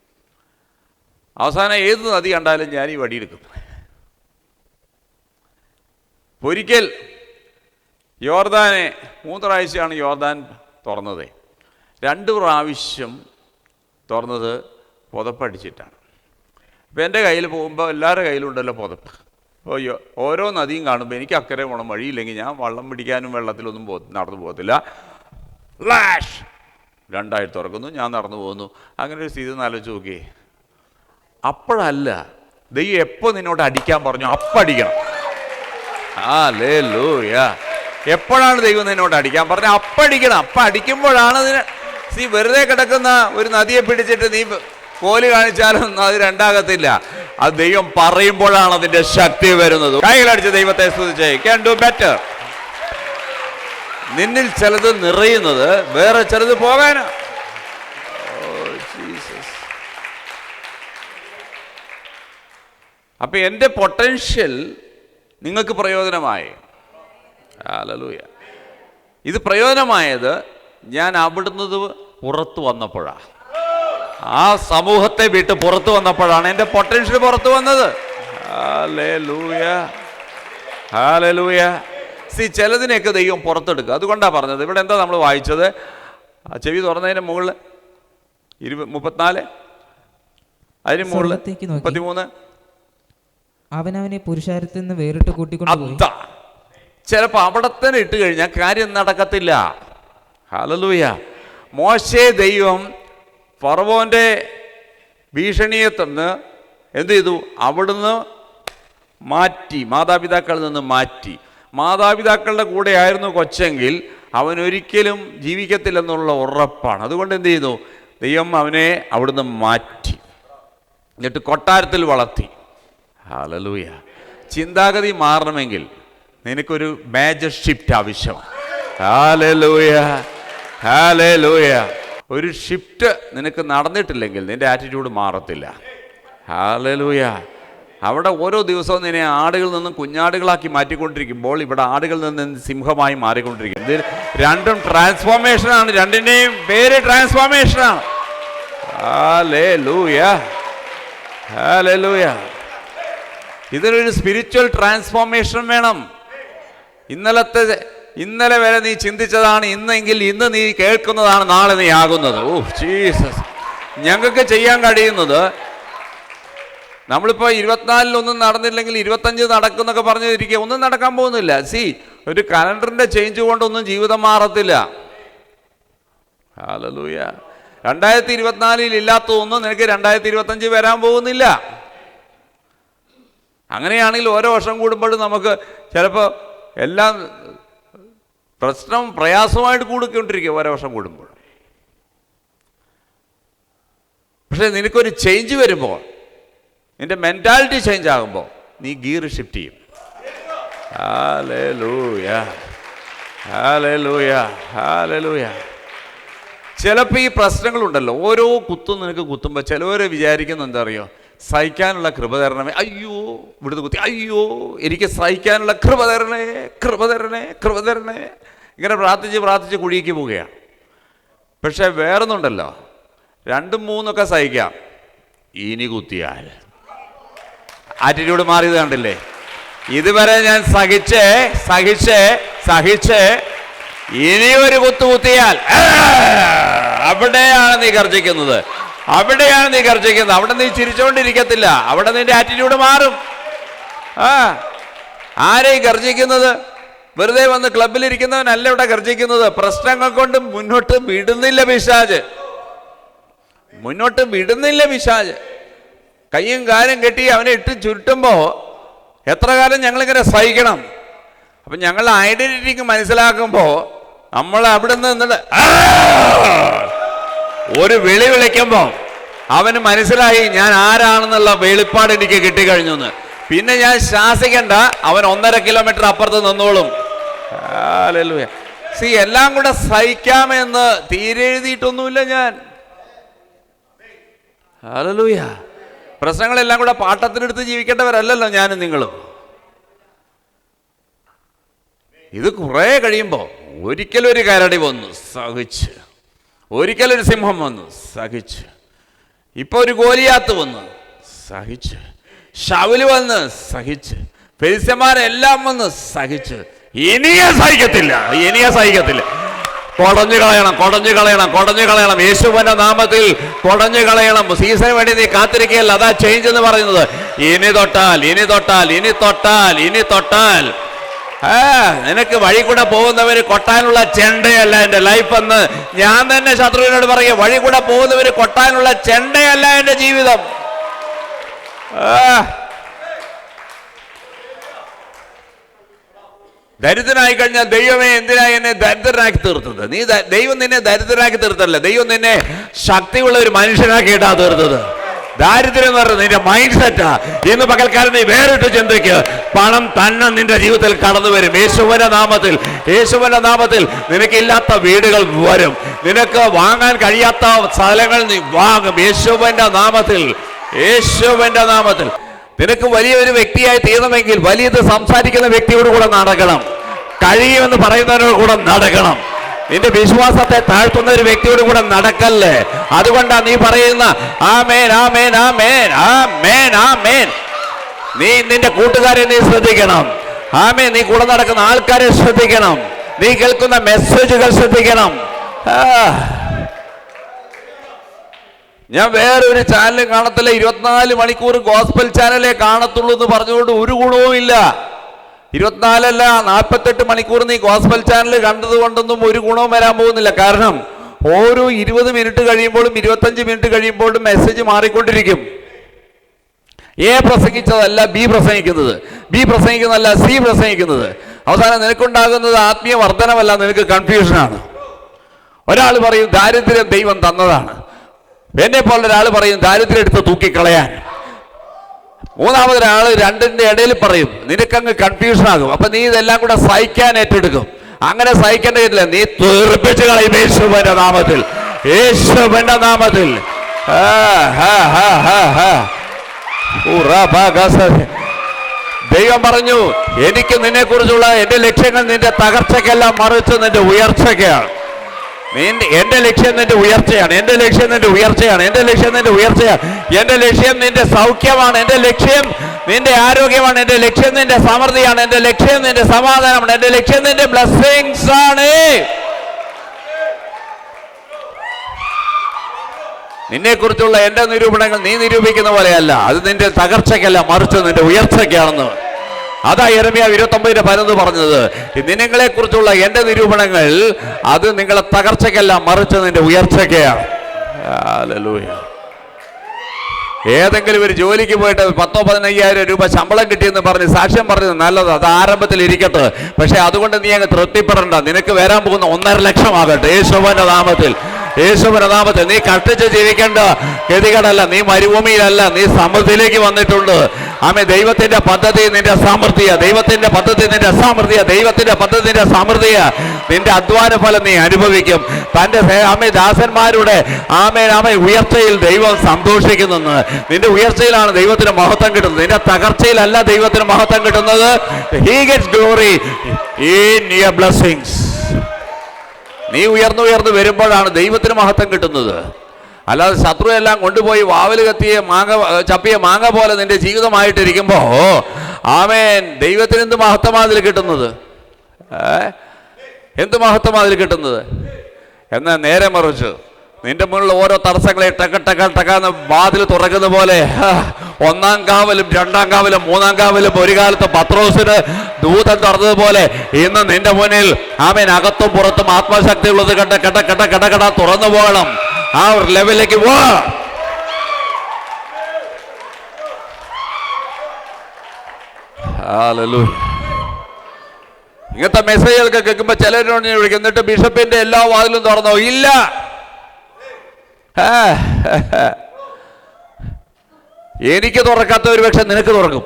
അവസാനം ഏത് നദി കണ്ടാലും ഞാൻ ഈ വടിയെടുക്കും. ഒരിക്കൽ യോർദാനെ 3 പ്രാവശ്യമാണ് യോർദാൻ തുറന്നത്. 2 പ്രാവശ്യം തുറന്നത് പുതപ്പടിച്ചിട്ടാണ്. ഇപ്പം എൻ്റെ കയ്യിൽ പോകുമ്പോൾ എല്ലാവരുടെ കയ്യിലുണ്ടല്ലോ പുതപ്പ്. അപ്പോൾ ഓരോ നദിയും കാണുമ്പോൾ എനിക്ക് അക്കരെ പോകണം, വഴിയില്ലെങ്കിൽ ഞാൻ വള്ളം പിടിക്കാനും വെള്ളത്തിലൊന്നും നടന്നു പോകത്തില്ല. ഫ്ലാഷ് 2 തുറക്കുന്നു, ഞാൻ നടന്നു പോകുന്നു. അങ്ങനെ ഒരു സ്ഥിതി ആലോചിച്ച് നോക്കിയേ. അപ്പോഴല്ല ദൈവം എപ്പോൾ നിന്നോട് അടിക്കാൻ പറഞ്ഞു അപ്പം അടിക്കണം. ഹല്ലേലൂയ. എപ്പോഴാണ് ദൈവം നിന്നോട് അടിക്കാൻ പറഞ്ഞത്? അപ്പം അടിക്കണം. അപ്പം അടിക്കുമ്പോഴാണ് വെറുതെ കിടക്കുന്ന ഒരു നദിയെ പിടിച്ചിട്ട് നീ കോല് കാണിച്ചാലും അത് രണ്ടാകത്തില്ല. അത് ദൈവം പറയുമ്പോഴാണ് അതിന്റെ ശക്തി വരുന്നത്. കൈകളടിച്ച് ദൈവത്തെ സ്തുതിച്ചേ. Can do better. നിന്നിൽ ചിലത് നിറയുന്നത് വേറെ ചിലത് പോകാനാ. അപ്പൊ എൻ്റെ പൊട്ടൻഷ്യൽ നിങ്ങൾക്ക് പ്രയോജനമായി. ഹല്ലേലൂയ. ഇത് പ്രയോജനമായത് ഞാൻ അവിടുന്ന് പുറത്തു വന്നപ്പോഴാണ്. ആ സമൂഹത്തെ വിട്ട് പുറത്തു വന്നപ്പോഴാണ് എൻ്റെ പൊട്ടൻഷ്യൽ പുറത്തു വന്നത്. Hallelujah, hallelujah. ചിലതിനെയൊക്കെ ദൈവം പുറത്തെടുക്കുക. അതുകൊണ്ടാണ് പറഞ്ഞത്. ഇവിടെ എന്താ നമ്മൾ വായിച്ചത്? ചെവി തുറന്നതിന് മുകളിൽ 34, അതിന് മുകളിൽ 33. അവനവനെ പുരുഷാരത്തിൽ നിന്ന് വേറിട്ട് കൂട്ടിക്കൊണ്ടുപോയി. ചിലപ്പോൾ അവിടെ തന്നെ ഇട്ട് കഴിഞ്ഞാൽ കാര്യം നടക്കത്തില്ല. ഹല്ലേലൂയ. മോശെ ദൈവം ഫറവോന്റെ ഭീഷണിയെ തന്ന് എന്ത് ചെയ്തു? അവിടുന്ന് മാറ്റി, മാതാപിതാക്കളിൽ നിന്ന് മാറ്റി. മാതാപിതാക്കളുടെ കൂടെ ആയിരുന്നു കൊച്ചെങ്കിൽ അവൻ ഒരിക്കലും ജീവിക്കത്തില്ലെന്നുള്ള ഉറപ്പാണ്. അതുകൊണ്ട് എന്ത് ചെയ്തു? ദൈവം അവനെ അവിടുന്ന് മാറ്റി, എന്നിട്ട് കൊട്ടാരത്തിൽ വളർത്തി. ഹല്ലേലൂയ. ചിന്താഗതി മാറണമെങ്കിൽ നിനക്കൊരു മേജർ ഷിഫ്റ്റ് ആവശ്യമാണ്. Hallelujah, hallelujah. ഒരു ഷിഫ്റ്റ് നിനക്ക് നടന്നിട്ടില്ലെങ്കിൽ നിന്റെ ആറ്റിറ്റ്യൂഡ് മാറത്തില്ല. ഹല്ലേലൂയ. അവിടെ ഓരോ ദിവസവും നിന്നെ ആടുകളിൽ നിന്നും കുഞ്ഞാടുകളാക്കി മാറ്റിക്കൊണ്ടിരിക്കുമ്പോൾ ഇവിടെ ആടുകളിൽ നിന്ന് സിംഹമായി മാറിക്കൊണ്ടിരിക്കും. ഇത് രണ്ടും ട്രാൻസ്ഫോർമേഷനാണ്. രണ്ടിൻ്റെയും പേര് ട്രാൻസ്ഫോർമേഷനാണ്. Hallelujah, hallelujah. ഇതിനൊരു സ്പിരിച്വൽ ട്രാൻസ്ഫോർമേഷൻ വേണം. ഇന്നലെ വരെ നീ ചിന്തിച്ചതാണ് ഇന്നെങ്കിൽ ഇന്ന് നീ കേൾക്കുന്നതാണ് നാളെ നീ ആകുന്നത്. Oh Jesus. ഞങ്ങൾക്ക് ചെയ്യാൻ കഴിയുന്നത്, നമ്മളിപ്പോൾ 24 ഒന്നും നടന്നില്ലെങ്കിൽ 25 നടക്കുന്നൊക്കെ പറഞ്ഞിരിക്കുക. ഒന്നും നടക്കാൻ പോകുന്നില്ല. ഒരു കലണ്ടറിൻ്റെ ചേഞ്ച് കൊണ്ടൊന്നും ജീവിതം മാറത്തില്ല. ഹല്ലേലൂയ. 2024 ഇല്ലാത്തതൊന്നും നിനക്ക് 2025 വരാൻ പോകുന്നില്ല. അങ്ങനെയാണെങ്കിൽ ഓരോ വർഷം കൂടുമ്പോഴും നമുക്ക് ചിലപ്പോൾ എല്ലാം പ്രശ്നം പ്രയാസമായിട്ട് കൂടിക്കൊണ്ടിരിക്കുക ഓരോ വർഷം കൂടുമ്പോൾ. പക്ഷെ നിനക്കൊരു ചേഞ്ച് വരുമ്പോൾ, നിന്റെ മെൻറ്റാലിറ്റി ചേഞ്ച് ആകുമ്പോൾ നീ ഗിയർ ഷിഫ്റ്റ് ചെയ്യും. Hallelujah, hallelujah, hallelujah. ചിലപ്പോൾ ഈ പ്രശ്നങ്ങളുണ്ടല്ലോ, ഓരോ കുത്തും നിനക്ക് കുത്തുമ്പോൾ ചിലവരെ വിചാരിക്കുന്നത് എന്താ അറിയോ? സഹിക്കാനുള്ള കൃപ തരണമേ. അയ്യോ ഇവിടുന്ന് കുത്തി, അയ്യോ എനിക്ക് സഹിക്കാനുള്ള കൃപ തരണേ, കൃപ തരണേ, കൃപ തരണേ. ഇങ്ങനെ പ്രാർത്ഥിച്ച് പ്രാർത്ഥിച്ച് കുഴിക്ക് പോവുകയാണ്. പക്ഷെ വേറൊന്നുണ്ടല്ലോ, 2, 3 സഹിക്കാം. ഇനി കുത്തിയാൽ ആറ്റിറ്റ്യൂഡ് മാറിയത് കണ്ടില്ലേ? ഇതുവരെ ഞാൻ സഹിച്ച് സഹിച്ച് സഹിച്ച് ഇനി ഒരു കുത്തിയാൽ അവിടെയാണ് നീ ഗർജിക്കുന്നത്. അവിടെയാണ് നീ ഗർജിക്കുന്നത്. അവിടെ നീ ചിരിച്ചുകൊണ്ടിരിക്കത്തില്ല. അവിടെ നിന്റെ ആറ്റിറ്റ്യൂഡ് മാറും. ആരെയും ഗർജിക്കുന്നത്? വെറുതെ വന്ന് ക്ലബിലിരിക്കുന്നവനല്ല ഇവിടെ ഗർജിക്കുന്നത്. പ്രശ്നങ്ങൾ കൊണ്ട് മുന്നോട്ട് വിടുന്നില്ല പിശാച്, മുന്നോട്ട് വിടുന്നില്ല പിശാച്. കയ്യും കാലും കെട്ടി അവനെ ഇട്ട് ചുരുട്ടുമ്പോൾ എത്ര കാലം ഞങ്ങളിങ്ങനെ സഹിക്കണം? അപ്പം ഞങ്ങളുടെ ഐഡന്റിറ്റിക്ക് മനസ്സിലാക്കുമ്പോൾ നമ്മൾ അവിടെ നിന്നിട്ട് ഒരു വിളിക്കുമ്പോൾ അവന് മനസ്സിലായി ഞാൻ ആരാണെന്നുള്ള വെളിപ്പാട് എനിക്ക് കിട്ടിക്കഴിഞ്ഞു എന്ന്. പിന്നെ ഞാൻ ശാസിക്കണ്ട, അവൻ 1.5 കിലോമീറ്റർ അപ്പുറത്ത് നിന്നോളും. ഹല്ലേലൂയ. എല്ലാം കൂടെ സഹിക്കാമെന്ന് തീരെ എഴുതിയിട്ടൊന്നുമില്ല ഞാൻ. ഹല്ലേലൂയ. പ്രശ്നങ്ങളെല്ലാം കൂടെ പാട്ടത്തിനെടുത്ത് ജീവിക്കേണ്ടവരല്ലല്ലോ ഞാനും നിങ്ങളും. ഇത് കുറേ കഴിയുമ്പോൾ ഒരിക്കലൊരു കരടി വന്നു സഹിച്ച്, ഒരിക്കലൊരു സിംഹം വന്നു സഹിച്ച്, ഇപ്പൊ ഒരു ഗോലിയാത്ത് വന്നു സഹിച്ച്, ശൗല് വന്ന് സഹിച്ച്, ഫെലിസ്ത്യന്മാരെല്ലാം വന്ന് സഹിച്ച്. ഇനിയെ സഹിക്കത്തില്ല, ഇനിയെ സഹിക്കത്തില്ല. കൊടഞ്ഞു കളയണം, കൊടഞ്ഞു കളയണം, കൊടഞ്ഞു കളയണം. യേശുവിന്റെ നാമത്തിൽ കൊടഞ്ഞു കളയണം. സീസണിന് വേണ്ടി നീ കാത്തിരിക്കുകയല്ല. അതാ ചേഞ്ച് എന്ന് പറയുന്നത്. ഇനി തൊട്ടാൽ, ഇനി തൊട്ടാൽ, ഇനി തൊട്ടാൽ, ഇനി തൊട്ടാൽ നിനക്ക് വഴി കൂടെ പോകുന്നവര് കൊട്ടാനുള്ള ചെണ്ടയല്ല എൻ്റെ ലൈഫ് എന്ന് ഞാൻ തന്നെ ശത്രുവിനോട് പറയുക. വഴി കൂടെ പോകുന്നവര് കൊട്ടാനുള്ള ചെണ്ടയല്ല എൻ്റെ ജീവിതം. ദരിദ്രനായി കഴിഞ്ഞാൽ ദൈവമേ എന്തിനാ എന്നെ ദരിദ്രനാക്കി തീർത്തത്? ദൈവം നിന്നെ ദരിദ്രനാക്കി തീർത്തല്ല, ദൈവം നിന്നെ ശക്തിയുള്ള ഒരു മനുഷ്യനാക്കിയിട്ടാ തീർത്തത്. ദാരിദ്ര്യം എന്ന് പറയുന്നത് നിന്റെ മൈൻഡ് സെറ്റാ. ഇന്ന് പകൽക്കാലം നീ വേറിട്ട് ചിന്തിക്ക്. പണം തന്നെ നിന്റെ ജീവിതത്തിൽ കടന്നു വരും. യേശുവിന്റെ നാമത്തിൽ, യേശുവിന്റെ നാമത്തിൽ നിനക്കില്ലാത്ത വീടുകൾ വരും. നിനക്ക് വാങ്ങാൻ കഴിയാത്ത സ്ഥലങ്ങൾ നീ വാങ്ങും. യേശുവിന്റെ നാമത്തിൽ, യേശുവിന്റെ നാമത്തിൽ. നിനക്ക് വലിയൊരു വ്യക്തിയായി തീരണമെങ്കിൽ വലിയത് സംസാരിക്കുന്ന വ്യക്തിയോട് കൂടെ നടക്കണം, കഴിയുമെന്ന് പറയുന്നവരോട് കൂടെ നടക്കണം. നിന്റെ വിശ്വാസത്തെ താഴ്ത്തുന്ന ഒരു വ്യക്തിയോട് കൂടെ നടക്കല്ലേ. അതുകൊണ്ടാണ് നീ പറയുന്ന ആമേൻ, ആമേൻ, ആമേൻ, ആമേൻ, ആമേൻ. നീ നിന്റെ കൂട്ടുകാരെ നീ ശ്രദ്ധിക്കണം. ആമേൻ. നീ കൂടെ നടക്കുന്ന ആൾക്കാരെ ശ്രദ്ധിക്കണം, നീ കേൾക്കുന്ന മെസ്സേജുകൾ ശ്രദ്ധിക്കണം. ഞാൻ വേറൊരു ചാനൽ കാണത്തില്ല, 24 മണിക്കൂർ ഗോസ്പൽ ചാനലേ കാണത്തുള്ളൂ എന്ന് പറഞ്ഞുകൊണ്ട് ഒരു ഗുണവും ഇല്ല. 24 അല്ല 48 മണിക്കൂർ നീ ഗോസ്പൽ ചാനൽ കണ്ടത് കൊണ്ടൊന്നും ഒരു ഗുണവും വരാൻ പോകുന്നില്ല. കാരണം ഓരോ 20 മിനിറ്റ് കഴിയുമ്പോഴും 25 മിനിറ്റ് കഴിയുമ്പോഴും മെസ്സേജ് മാറിക്കൊണ്ടിരിക്കും. എ പ്രസംഗിച്ചതല്ല ബി പ്രസംഗിക്കുന്നത്, ബി പ്രസംഗിക്കുന്നതല്ല സി പ്രസംഗിക്കുന്നത്. അവസാനം നിനക്കുണ്ടാകുന്നത് ആത്മീയ വർധനമല്ല, നിനക്ക് കൺഫ്യൂഷനാണ്. ഒരാൾ പറയും ദാരിദ്ര്യം ദൈവം തന്നതാണ്, എന്നെ പോലെ ഒരാൾ പറയും ദാരിദ്ര്യം എടുത്ത് തൂക്കിക്കളയാൻ, മൂന്നാമതൊരാൾ രണ്ടിന്റെ ഇടയിൽ പറയും, നിനക്കങ്ങ് കൺഫ്യൂഷൻ ആകും. അപ്പൊ നീ ഇതെല്ലാം കൂടെ സഹിക്കാൻ ഏറ്റെടുക്കും. അങ്ങനെ സഹിക്കേണ്ടതില്ല, നീ തീർപ്പിച്ച് കളയും യേശുവിന്റെ നാമത്തിൽ, യേശുവിന്റെ നാമത്തിൽ. ദൈവം പറഞ്ഞു, എനിക്ക് നിന്നെ കുറിച്ചുള്ള എന്റെ ലക്ഷ്യങ്ങൾ നിന്റെ തകർച്ചയ്ക്കല്ല, മറിച്ച് നിന്റെ ഉയർച്ചയ്ക്കാണ്. എന്റെ ലക്ഷ്യം നിന്റെ ഉയർച്ചയാണ്, എന്റെ ലക്ഷ്യം നിന്റെ ഉയർച്ചയാണ്, എന്റെ ലക്ഷ്യം നിന്റെ ഉയർച്ചയാണ്. എന്റെ ലക്ഷ്യം നിന്റെ സൗഖ്യമാണ്, എന്റെ ലക്ഷ്യം നിന്റെ ആരോഗ്യമാണ്, എന്റെ ലക്ഷ്യം നിന്റെ സമൃദ്ധിയാണ്, എന്റെ ലക്ഷ്യം നിന്റെ സമാധാനമാണ്, എന്റെ ലക്ഷ്യം നിന്റെ ബ്ലെസ്സിങ്സ് ആണ്. നിന്നെ കുറിച്ചുള്ള എന്റെ നിരൂപണങ്ങൾ നീ നിരൂപിക്കുന്ന പോലെയല്ല, അത് നിന്റെ തകർച്ചയ്ക്കല്ല, മറിച്ച് നിന്റെ ഉയർച്ചയ്ക്കാണെന്ന്. അതാ യെരമ്യാ 29:11 പറഞ്ഞത്. നിങ്ങളെ കുറിച്ചുള്ള എന്റെ നിരൂപണങ്ങൾ അത് നിങ്ങളെ തകർച്ചയ്ക്കല്ല, മറിച്ച് നിന്റെ ഉയർച്ചയ്ക്കാണ്. ഹല്ലേലൂയ. ഏതെങ്കിലും ഒരു ജോലിക്ക് പോയിട്ട് 10,000-15,000 രൂപ ശമ്പളം കിട്ടിയെന്ന് പറഞ്ഞ് സാക്ഷ്യം പറഞ്ഞത് നല്ലത്, അത് ആരംഭത്തിൽ ഇരിക്കട്ടെ. പക്ഷെ അതുകൊണ്ട് നീ അങ്ങ് തൃപ്തിപ്പെടണ്ട. നിനക്ക് വരാൻ പോകുന്ന 1.5 ലക്ഷം ആകട്ടെ യേശുവിന്റെ നാമത്തിൽ, യേശുവിന്റെ നാമത്തിൽ. നീ കഷ്ടിച്ച് ജീവിക്കേണ്ട ഗതികേടല്ല, നീ മരുഭൂമിയിലല്ല, നീ സമൃദ്ധിയിലേക്ക് വന്നിട്ടുണ്ട്. ആമേ. ദൈവത്തിന്റെ പദ്ധതി നിന്റെ സമൃദ്ധിയ, ദൈവത്തിന്റെ പദ്ധതി നിന്റെ സമൃദ്ധിയ, ദൈവത്തിന്റെ പദ്ധതി നിന്റെ സമൃദ്ധിയ. നിന്റെ അധ്വാന ഫലം നീ അനുഭവിക്കും. തന്റെ ആമേ ദാസന്മാരുടെ ആമേ ഉയർച്ചയിൽ ദൈവം സന്തോഷിക്കുന്നെന്ന്. നിന്റെ ഉയർച്ചയിലാണ് ദൈവത്തിന് മഹത്വം കിട്ടുന്നത്, നിന്റെ തകർച്ചയിലല്ല ദൈവത്തിന് മഹത്വം കിട്ടുന്നത്. He gets glory in your blessings. നീ ഉയർന്നു വരുമ്പോഴാണ് ദൈവത്തിന് മഹത്വം കിട്ടുന്നത്. അല്ലാതെ ശത്രു എല്ലാം കൊണ്ടുപോയി വാവല് കത്തിയ ചപ്പിയ മാങ്ങ പോലെ നിന്റെ ജീവിതമായിട്ടിരിക്കുമ്പോ ആമേൻ, ദൈവത്തിന് എന്ത് മഹത്വമാ അതിൽ കിട്ടുന്നത്? എന്ത് മഹത്വമാ അതിൽ കിട്ടുന്നത്? എന്നാൽ നേരെ മറിച്ച് നിന്റെ മുന്നിലുള്ള ഓരോ തടസ്സങ്ങളെ ടക്കാന്ന് വാതിൽ തുറക്കുന്ന പോലെ 1-ാം കാവലും 2-ാം കാവലും 3-ാം കാവലും ഒരു കാലത്ത് പത്രോസിന് ദൂതൻ തുറന്നതുപോലെ ഇന്ന് നിന്റെ മുന്നിൽ ആമേൻ അകത്തും പുറത്തും ആത്മശക്തി ഉള്ളത് കട തുറന്നു പോകണം. ആ ഒരു ലെവലിലേക്ക് പോ. ഹല്ലേലൂയ. ഇങ്ങനത്തെ മെസ്സേജുകളൊക്കെ കേൾക്കുമ്പോ ചിലരോട് വിളിക്കും, എന്നിട്ട് ബിഷപ്പിന്റെ എല്ലാ വാതിലും തുറന്നോ? ഇല്ല. എനിക്ക് തുറക്കാത്ത ഒരു പക്ഷെ നിനക്ക് തുറക്കും.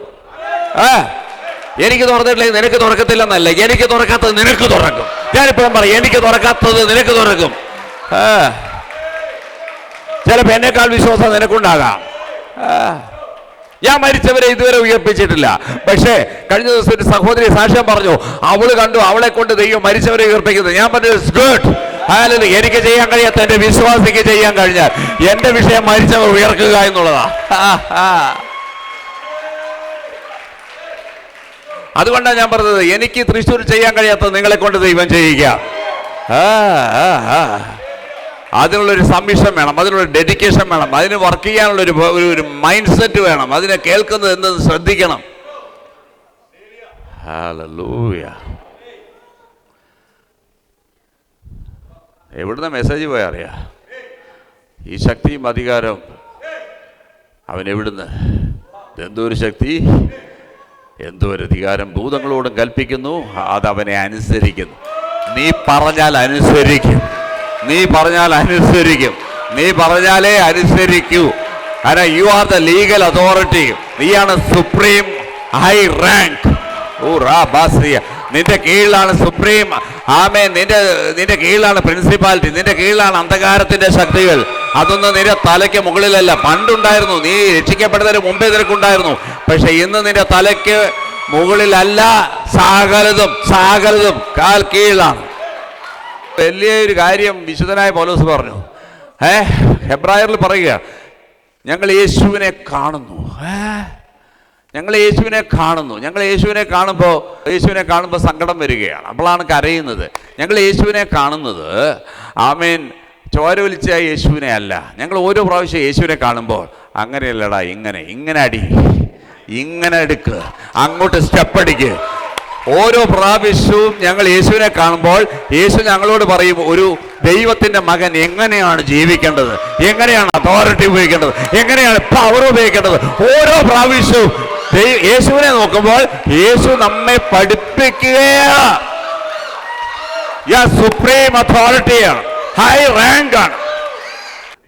എനിക്ക് തുറന്നിട്ടില്ലെങ്കിൽ നിനക്ക് തുറക്കത്തില്ലെന്നല്ല, എനിക്ക് തുറക്കാത്തത് നിനക്ക് തുറക്കും. ഞാനിപ്പോഴും പറയും, എനിക്ക് തുറക്കാത്തത് നിനക്ക് തുറക്കും. ചിലപ്പോൾ എന്നേക്കാൾ വിശ്വാസം നിനക്കുണ്ടാകാം. ഞാൻ മരിച്ചവരെ ഇതുവരെ ഉയർപ്പിച്ചിട്ടില്ല. പക്ഷേ കഴിഞ്ഞ ദിവസം ഒരു സഹോദരി സാക്ഷ്യം പറഞ്ഞു, അവള് കണ്ടു, അവളെ കൊണ്ട് ദൈവം മരിച്ചവരെ ഉയർപ്പിക്കുന്നത്. ഞാൻ പറഞ്ഞു ഗുഡ്. എനിക്ക് ചെയ്യാൻ കഴിയാത്ത എന്റെ വിശ്വാസിക്ക് ചെയ്യാൻ കഴിഞ്ഞാൽ എന്റെ വിഷയം മരിച്ചവർ ഉയർക്കുക എന്നുള്ളതാ. അതുകൊണ്ടാണ് ഞാൻ പറഞ്ഞത്, എനിക്ക് തൃശ്ശൂർ ചെയ്യാൻ കഴിയാത്തത് നിങ്ങളെ കൊണ്ട് ദൈവം ചെയ്യിക്കുക. അതിനുള്ളൊരു സബ്മിഷൻ വേണം, അതിനുള്ള ഡെഡിക്കേഷൻ വേണം, അതിന് വർക്ക് ചെയ്യാനുള്ളൊരു മൈൻഡ് സെറ്റ് വേണം, അതിനെ കേൾക്കുന്നത് എന്തെന്ന് ശ്രദ്ധിക്കണം. ഹല്ലേലൂയ. എവിടുന്ന മെസ്സേജ് പോയാ അറിയാം? ഈ ശക്തിയും അധികാരം അവൻ എവിടുന്ന്? എന്തോ ഒരു ശക്തി, എന്തോ ഒരു അധികാരം ഭൂതങ്ങളോടും കൽപ്പിക്കുന്നു, അതവനെ അനുസരിക്കുന്നു. നീ പറഞ്ഞാൽ അനുസരിക്കും, നീ പറഞ്ഞാൽ അനുസരിക്കും, നീ പറഞ്ഞാലേ അനുസരിക്കൂ. കാരണം you are the legal authority, നീയാണ് സുപ്രീം ഹൈ റാങ്ക്. നിന്റെ കീഴിലാണ് സുപ്രീം ആമേ, നിന്റെ കീഴിലാണ് പ്രിൻസിപ്പാലിറ്റി, നിന്റെ കീഴിലാണ് അന്ധകാരത്തിന്റെ ശക്തികൾ. അതൊന്നും നിന്റെ തലയ്ക്ക് മുകളിലല്ല. പണ്ടുണ്ടായിരുന്നു, നീ രക്ഷിക്കപ്പെടുന്നതിന് മുമ്പേ നിനക്കുണ്ടായിരുന്നു. പക്ഷെ ഇന്ന് നിന്റെ തലയ്ക്ക് മുകളിലല്ല, സകലതും കാൽ കീഴിലാണ്. വലിയൊരു കാര്യം വിശുദ്ധനായ പൗലോസ് പറഞ്ഞു. ഹെബ്രായറിൽ പറയുക, ഞങ്ങൾ യേശുവിനെ കാണുന്നു. ഞങ്ങൾ യേശുവിനെ കാണുന്നു. ഞങ്ങൾ യേശുവിനെ കാണുമ്പോൾ സങ്കടം വരികയാണ്. അപ്പോഴാണ് കരയുന്നത്. ഞങ്ങൾ യേശുവിനെ കാണുന്നത് ആമേൻ ചോര വലിച്ച യേശുവിനെ അല്ല. ഞങ്ങൾ ഓരോ പ്രാവശ്യം യേശുവിനെ കാണുമ്പോൾ അങ്ങനെയല്ലടാ, ഇങ്ങനെ അടി, ഇങ്ങനെ എടുക്ക്, അങ്ങോട്ട് സ്റ്റെപ്പ് അടിക്ക്. ഓരോ പ്രാവശ്യവും ഞങ്ങൾ യേശുവിനെ കാണുമ്പോൾ യേശു ഞങ്ങളോട് പറയും, ഒരു ദൈവത്തിൻ്റെ മകൻ എങ്ങനെയാണ് ജീവിക്കേണ്ടത്, എങ്ങനെയാണ് അതോറിറ്റി ഉപയോഗിക്കേണ്ടത്, എങ്ങനെയാണ് പവർ ഉപയോഗിക്കേണ്ടത്. ഓരോ പ്രാവശ്യവും യേശുവിനെ നോക്കുമ്പോൾ യേശു നമ്മെ പഠിപ്പിക്കുകയാണ്. സുപ്രീം അതോറിറ്റിയാണ്, ഹൈ റാങ്ക് ആണ്.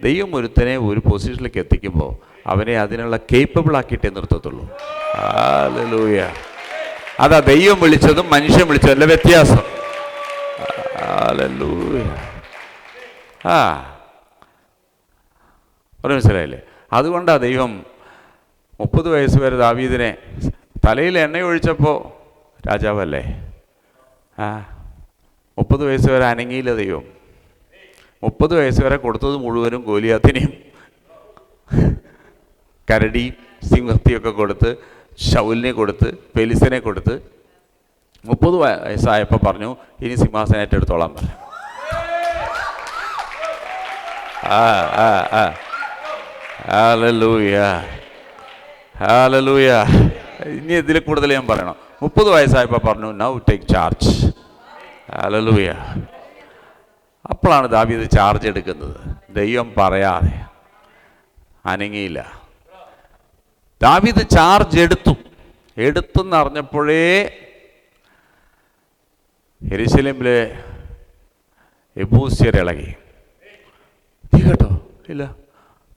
ദൈവം ഒരുത്തനെ ഒരു പൊസിഷനിലേക്ക് എത്തിക്കുമ്പോൾ അവനെ അതിനുള്ള കേപ്പബിൾ ആക്കിയിട്ടേ നിർത്തത്തുള്ളൂ. ഹല്ലേലൂയ. അതാ ദൈവം വിളിച്ചതും മനുഷ്യൻ വിളിച്ചതല്ല വ്യത്യാസം. ഹല്ലേലൂയ. മനസ്സിലായില്ലേ? അതുകൊണ്ടാണ് ദൈവം 30 വയസ്സ് വരെ ദാവീദിനെ തലയിൽ എണ്ണ ഒഴിച്ചപ്പോൾ രാജാവല്ലേ, 30 വയസ്സ് വരെ അനങ്ങിയില്ല ദൈവം. 30 വയസ്സ് വരെ കൊടുത്തത് മുഴുവനും ഗോലിയാത്തിനെയും കരടി സിംഹത്തിയൊക്കെ കൊടുത്ത്, ശൗലിനെ കൊടുത്ത്, പെലിസിനെ കൊടുത്ത്. 30 വയസ്സായപ്പോൾ പറഞ്ഞു, ഇനി സിംഹാസനം ഏറ്റെടുത്തോളാൻ പറഞ്ഞു. Hallelujah, hallelujah. ഇനി ഇതിൽ കൂടുതൽ ഞാൻ പറയണം. 30 വയസ്സായപ്പോൾ പറഞ്ഞു, നൗ ടേക്ക് ചാർജ്. ഹല്ലേലൂയ. അപ്പോഴാണ് ദാവീദ് ചാർജ് എടുക്കുന്നത്. ദൈവം പറയാതെ അനങ്ങിയില്ല. ദാവീദ് ചാർജ് എടുത്തെന്നറിഞ്ഞപ്പോഴേ യെരൂശലേമിലെ യെബൂസ്യർ ഇളകി. കേട്ടോ? ഇല്ല,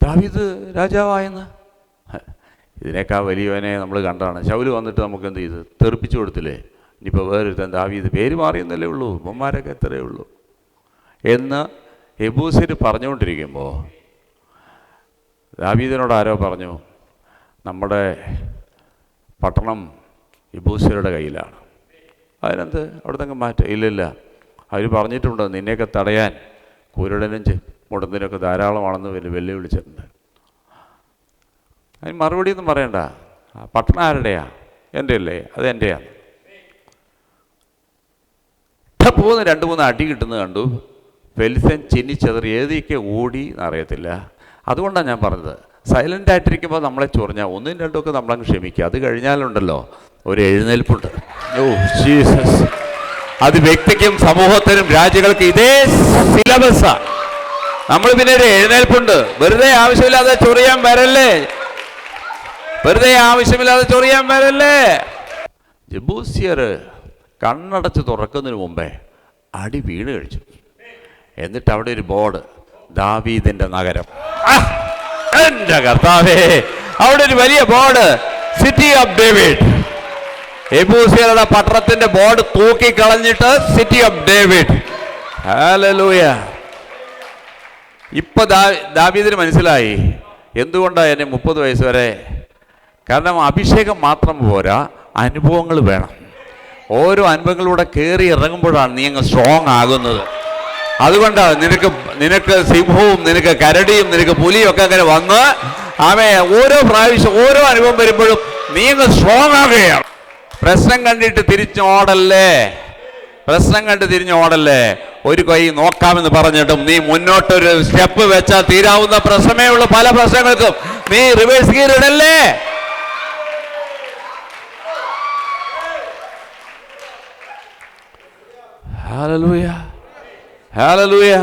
ദാവീദ് രാജാവായെന്ന്. ഇതിനേക്കാൾ വലിയവനെ നമ്മൾ കണ്ടാണ്. ശൗല് വന്നിട്ട് നമുക്ക് എന്ത് ചെയ്ത് തെറിപ്പിച്ചു കൊടുത്തില്ലേ? ഇനിയിപ്പോൾ വേറൊരുത്തൻ ദാവീദ് പേര് മാറിയെന്നല്ലേ ഉള്ളൂ, ഉമ്മമാരൊക്കെ എത്രയേ ഉള്ളൂ എന്ന് യെബൂസ്യർ പറഞ്ഞുകൊണ്ടിരിക്കുമ്പോൾ ദാവീദിനോട് ആരോ പറഞ്ഞു, നമ്മുടെ പട്ടണം യെബൂസ്യരുടെ കയ്യിലാണ്. അതിനെന്ത് അവിടെ നിന്ന് മാറ്റം? ഇല്ലില്ല, അവർ പറഞ്ഞിട്ടുണ്ട് നിന്നെയൊക്കെ തടയാൻ കുരുടനും മുടന്തിനൊക്കെ ധാരാളമാണെന്ന് വെല്ലുവിളിച്ചിട്ടുണ്ട്. അതിന് മറുപടി ഒന്നും പറയണ്ട. പട്ടണം ആരുടെയാ? എൻ്റെ അല്ലേ? അത് എൻ്റെയാണ്. പോകുന്ന 2-3 അടി കിട്ടുന്നത് കണ്ടു. ഫെലിസ്ത്യൻ ചിന്നിച്ചെതറി ഏതൊക്കെ ഓടി എന്നറിയത്തില്ല. അതുകൊണ്ടാണ് ഞാൻ പറഞ്ഞത്, സൈലൻ്റ് ആയിട്ടിരിക്കുമ്പോൾ നമ്മളെ ചൊറിഞ്ഞാൽ 1-2 നമ്മളങ്ങ് ക്ഷമിക്കുക. അത് കഴിഞ്ഞാലുണ്ടല്ലോ ഒരു എഴുന്നേൽപ്പുണ്ട്. Oh Jesus! അത് വ്യക്തിക്കും സമൂഹത്തിനും രാജ്യങ്ങൾക്ക് ഇതേ സിലബസാണ്. നമ്മൾ പിന്നെ ഒരു എഴുന്നേൽപ്പുണ്ട്. വെറുതെ ആവശ്യമില്ലാതെ ചൊറിയാൻ വരല്ലേ, വെറുതെ ആവശ്യമില്ലാതെ ചൊറിയാൻ വരല്ലേ. യെബൂസ്യർ കണ്ണടച്ച് തുറക്കുന്നതിന് മുമ്പേ അടി വീണ് കഴിച്ചു. എന്നിട്ട് അവിടെ ഒരു ബോർഡ്, ദാവീദിന്റെ നഗരം. എൻ്റെ കർത്താവേ, അവിടെ ഒരു വലിയ ബോർഡ്, സിറ്റി ഓഫ് ഡേവിഡ്. യെബൂസ്യരുടെ പട്ടണത്തിന്റെ ബോർഡ് തൂക്കിക്കളഞ്ഞിട്ട് സിറ്റി ഓഫ് ഡേവിഡ്. ഹല്ലേലൂയ. ഇപ്പൊ ദാവീദിന് മനസ്സിലായി എന്തുകൊണ്ടാണ് എന്നെ 30 വയസ്സ് വരെ. കാരണം അഭിഷേകം മാത്രം പോരാ, അനുഭവങ്ങൾ വേണം. ഓരോ അനുഭവങ്ങളിലൂടെ കയറി ഇറങ്ങുമ്പോഴാണ് നീ അങ്ങ് സ്ട്രോങ് ആകുന്നത്. അതുകൊണ്ടാണ് നിനക്ക് സിംഹവും നിനക്ക് കരടിയും നിനക്ക് പുലിയും ഒക്കെ അങ്ങനെ വന്ന് ഓരോ പ്രാവശ്യം ഓരോ അനുഭവം വരുമ്പോഴും നീ അങ്ങ് സ്ട്രോങ് ആകുകയാണ്. പ്രശ്നം കണ്ടിട്ട് തിരിഞ്ഞോടല്ലേ, പ്രശ്നം കണ്ട് തിരിഞ്ഞോടല്ലേ. ഒരു കൈ നോക്കാമെന്ന് പറഞ്ഞിട്ടും നീ മുന്നോട്ടൊരു സ്റ്റെപ്പ് വെച്ചാൽ തീരാവുന്ന പ്രശ്നമേ ഉള്ളൂ. പല പ്രശ്നങ്ങൾക്കും നീ റിവേഴ്സ് ഗിയർ ഇടല്ലേ. Hallelujah, hallelujah.